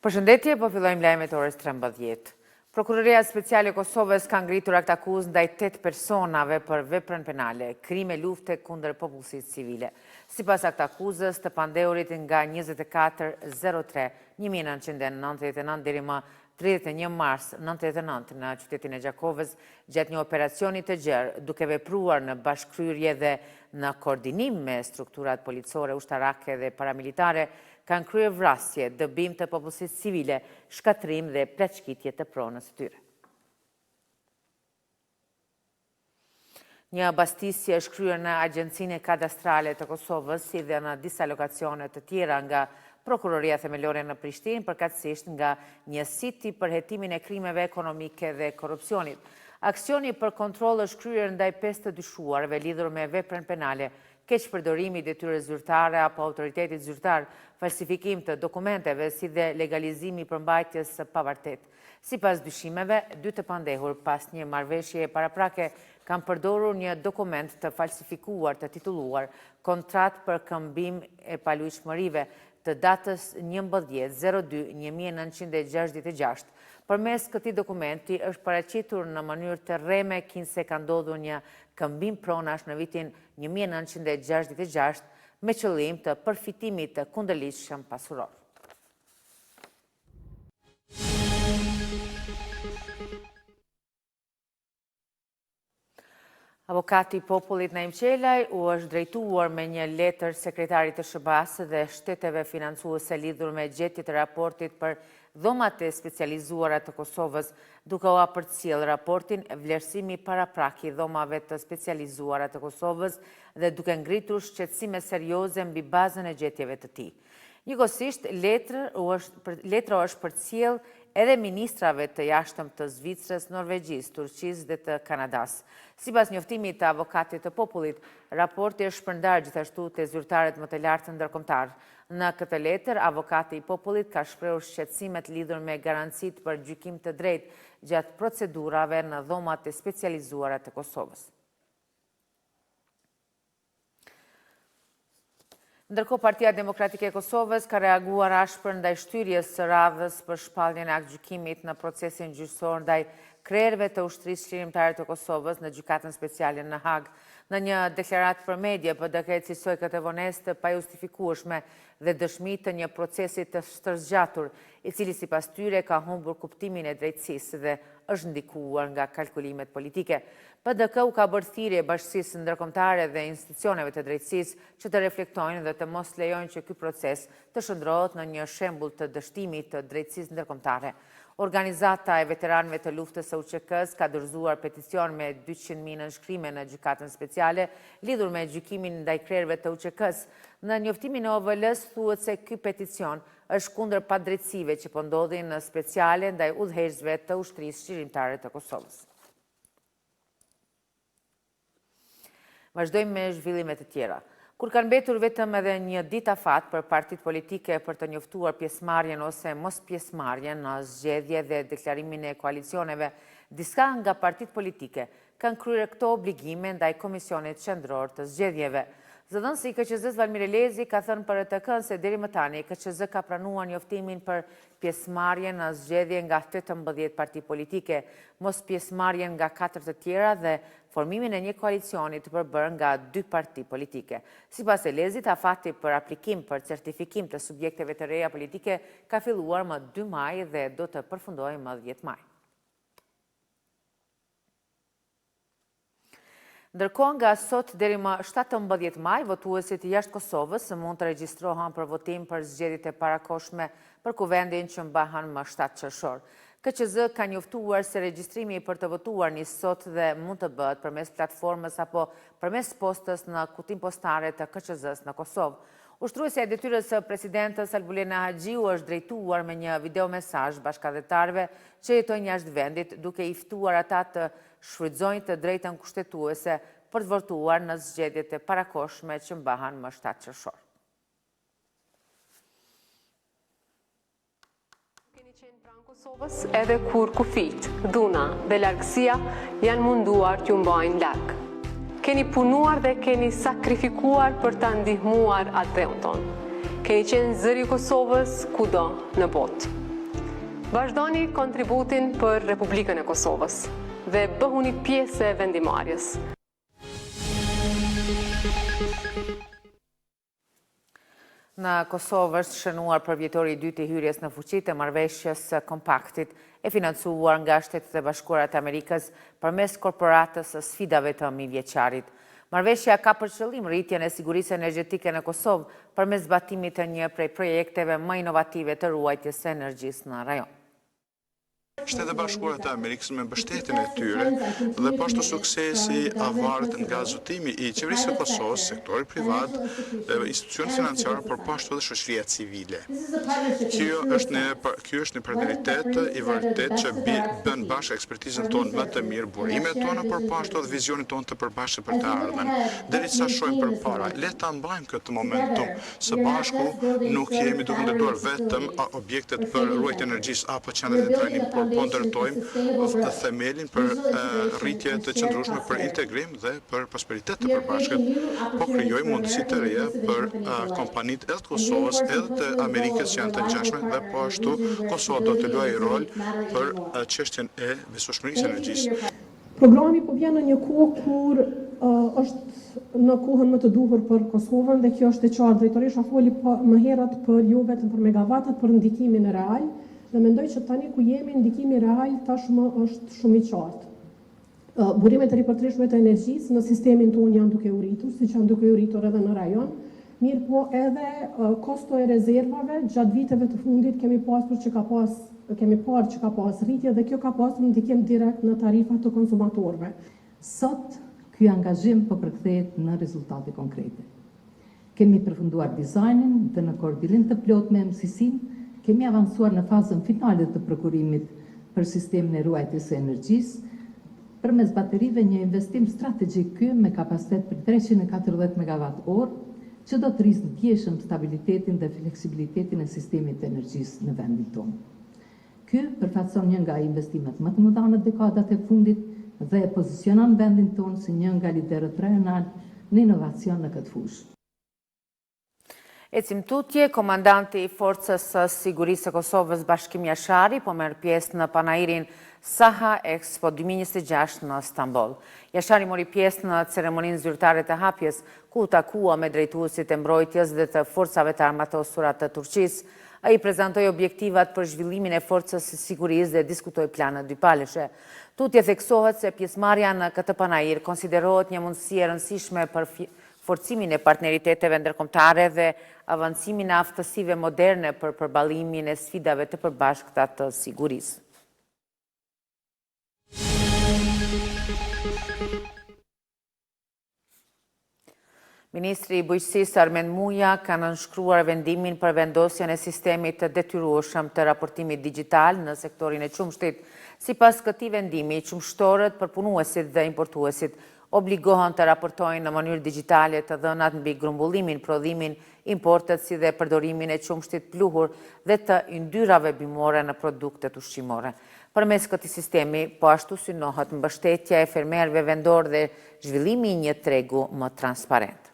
Përshëndetje, po fillojmë lajmet orës 13. Prokuroria Speciale e Kosovës ka ngritur akt akuzë ndaj 8 personave për veprën penale, krime lufte kundër popullsisë civile. Sipas akt akuzës të pandeurit nga 24/03/1999 deri më 31 mars 1999 në qytetin e Gjakovës, gjatë një operacioni të gjerë, duke vepruar në bashkëkryrje dhe në koordinim me strukturat policore, ushtarake dhe paramilitare, kanë kryer vrasje, dëbim të popullsisë civile, shkatrim dhe pleqkitje të pronës së tyre. Një bastisje është kryer në Agjencinë Kadastrale të Kosovës, si dhe në disa lokacione të tjera nga Prokuroria Themelore në Prishtinë, përkatësisht nga një siti për hetimin e krimeve ekonomike dhe korrupsionit. Aksioni për kontroll është kryer ndaj 5 të dyshuarve lidhur me veprën penale, keqpërdorimi i detyrës zyrtare apo autoritetit zyrtar, falsifikim të dokumenteve, si dhe legalizimi i përmbajtjes së pavartet. Sipas dyshimeve, 2 të pandehur pas një marrëveshjeje paraprake kanë përdorur një dokument të falsifikuar të titulluar Kontratë për këmbim e palujshmërive të datës 11/02/1966. Përmes këtij dokumenti është paraqitur në mënyrë të rreme kinse ka ndodhur një këmbim pronash në vitin 1966 me qëllim të përfitimit të kundërligjshëm pasuror. Avokati i popullit Naim Qelaj u është drejtuar me një letër sekretarit të SHBA-s dhe shteteve financuese lidhur me gjetjen e raportit për dhomat e specializuara të Kosovës, duke u apërcjell raportin vlerësimi paraprak i dhomave të specializuara të Kosovës dhe duke ngritur shqetësime serioze mbi bazën e gjetjeve të tij. Njëkohësisht, letra është përcjell edhe ministrave të jashtëm të Zvicrës, Norvegjisë, Turqisë dhe të Kanadas. Sipas njoftimit të avokatit të popullit, raporti është shpërndar gjithashtu te zyrtarët më të lartë ndërkombëtar. Në këtë letër, avokati i popullit ka shprehur shqetësimet lidhur me garancitë për gjykim të drejtë gjatë procedurave në dhomat e specializuara të Kosovës. Ndërkohë, Partia Demokratike e Kosovës ka reaguar ashpër ndaj shtyrjes së radhës për shpalljen e aktgjykimit në procesin gjyqësor ndaj krerëve të ushtrisë çlirimtare të Kosovës në gjykatën speciale në Hag. Në një deklaratë për media, PD-k cilësoi këtë vonesë të pajustifikueshme dhe dëshmi të një procesi të shtrëzgjatur, i cili sipas tyre ka humbur kuptimin e drejtësisë dhe është ndikuar nga kalkulimet politike. PD-k u ka bërë thirrje bashkësisë ndërkombëtare dhe institucioneve të drejtësisë që të reflektojnë dhe të mos lejojnë që ky proces të shndrohet në një shembull të dështimit të drejtësisë ndërkombëtare. Organizata e veteranëve të luftës së UÇK-s ka dorëzuar peticion me 200.000 nënshkrime në gjykatën speciale lidhur me gjykimin ndaj krerëve të UÇK-s. Në njoftimin e OVL-s thuhet se ky peticion është kundër padrejtësive që po ndodhin në speciale ndaj udhëheqësve të ushtrisë çlirimtare të Kosovës. Vazhdojmë me zhvillime të tjera. Kur kanë mbetur vetëm edhe një ditë afat për partitë politike për të njoftuar pjesëmarrjen ose mos pjesëmarrjen në zgjedhje dhe deklarimin e koalicioneve, disa nga partitë politike kanë kryer këto obligime ndaj Komisionit Qendror të Zgjedhjeve. Zëdhënësi i KQZ-s Valmir Elezi ka thënë për RTK se deri më tani KQZ ka pranuar njoftimin për pjesëmarrjen në zgjedhje nga 18 parti politike, mos pjesëmarrjen nga 4 të tjera dhe formimin e një koalicioni të përbërë nga 2 parti politike. Sipas Elezit, afati për aplikim për certifikim të subjekteve të reja politike ka filluar më 2 maj dhe do të përfundojë më 10 maj. Ndërkohë, nga sot deri më 17 maj, votuesit jashtë Kosovës mund të regjistrohen për votim për zgjedhjet e parakohshme për kuvendin që mbahen më 7 qershor. KQZ ka njoftuar se regjistrimi për të votuar nis sot dhe mund të bëhet përmes platformës apo përmes postës në kutinë postare të KQZ-s në Kosovë. Ushtruesja e detyrës së presidentës Albulena Haxhiu është drejtuar me një videomesazh bashkëdhetarëve që jetojnë jashtë vendit, duke i ftuar ata të shfrytëzojnë të drejtën kushtetuese për të votuar në zgjedhjet e parakohshme që mbahen më 7 qershor. Keni qenë pranë Kosovës edhe kur kufit, dhuna dhe largësia janë munduar t'ju mbajnë larg. Keni punuar dhe keni sakrifikuar për ta ndihmuar atë dheun tonë. Keni qenë zëri i Kosovës kudo në botë. Vazhdoni kontributin për Republikën e Kosovës dhe bëhuni pjesë e vendimarrjes. Në Kosovë është shënuar për vjetori i dytë i hyrjes në fuqi të marrëveshjes së kompaktit e financuar nga Shtetet e Bashkuara të Amerikës përmes korporatës së sfidave të mijëvjeçarit. Marrëveshja ka për qëllim rritjen e sigurisë energjetike në Kosovë përmes zbatimit të një prej projekteve më inovative të ruajtjes së energjisë në rajon. Shtetet e Bashkuara të Amerikës me mbështetjen e tyre dhe poshtë suksesi avaret nga zotimi i qeverisë së Kosovës, sektori privat, institucione financiare, por poshtë edhe shoqëria civile. Kjo është një partneritet i vërtet që bën bashkë ekspertizën tonë më të mirë, burimet tona, por poshtë edhe vizionin tonë të përbashkët për të ardhmen. Derisa shohim përpara, le ta mbajmë këtë momentum së bashku, nuk jemi duke ndërtuar vetëm objektet për ruajtje energjisë apo qendrat e trajnim, por po ndërtojmë themelin për rritje të qëndrueshme për integrim dhe për prosperitet të përbashkët, po krijojmë mundësi të reja për kompanitë edhe të Kosovës edhe të Amerikës që janë të ngjashme dhe po ashtu Kosova do të luajë rol për çështjen e besueshmërisë energjisë. Programi po vjen në një kohë kur është në kohën më të duhur për Kosovën dhe kjo është e qartë. Drejtoresha foli më herët për jo vetëm për megavatat, për ndikimin real. Dhe mendoj që tani ku jemi, ndikimi real tashmë është shumë i qartë. Burimet e ripërtërishme të energjisë në sistemin tonë janë duke u rritur, siç janë duke u rritur edhe në rajon. Mirë po edhe kosto e rezervave gjatë viteve të fundit kemi parë që ka pas rritje dhe kjo ka pasur ndikim direkt në tarifat të konsumatorëve. Sot ky angazhim po përkthehet në rezultate konkrete. Kemi përfunduar dizajnin dhe në koordinim të plot me MCC-n kemi avancuar në fazën finale të prokurimit për sistemin e ruajtjes së energjisë, përmes baterive një investim strategjik ky me kapacitet për 340 MWh, që do të rrisë stabilitetin dhe fleksibilitetin e sistemit të energjisë në vendin tonë. Ky përfaqëson një nga investimet më të mëdha në dekadat e fundit dhe e pozicionon vendin tonë si një nga liderët rajonal në inovacion në këtë fushë. Ecim tutje, komandanti i Forcës së Sigurisë së Kosovës Bashkim Jashari po merr pjesë në panairin Saha Expo 2026 në Stamboll. Jashari mori pjesë në ceremoninë zyrtare të hapjes, ku takua me drejtuesit e mbrojtjes dhe të forcave të armatosura të Turqisë. Ai prezantoi objektivat për zhvillimin e forcës së sigurisë dhe diskutoi plane dypaleshe. Tutje theksohet se pjesëmarrja në këtë panair konsiderohet një mundësi e rëndësishme për forcimin e partneriteteve ndërkombëtare dhe avancimin e aftësive moderne për përballimin e sfidave të përbashkëta të sigurisë. Ministri i Bujqësisë Armend Muja ka nënshkruar vendimin për vendosjen e sistemit të detyrueshëm të raportimit digjital në sektorin e qumshtit. Sipas këtij vendimi, qumshtorët, përpunuesit dhe importuesit obligohen të raportojnë në mënyrë digjitale të dhënat mbi grumbullimin, prodhimin, importet si dhe përdorimin e qumshtit pluhur dhe të yndyrave bimore në produktet ushqimore. Përmes këtij sistemi, po ashtu synohet mbështetja e fermerëve vendor dhe zhvillimi i një tregu më transparent.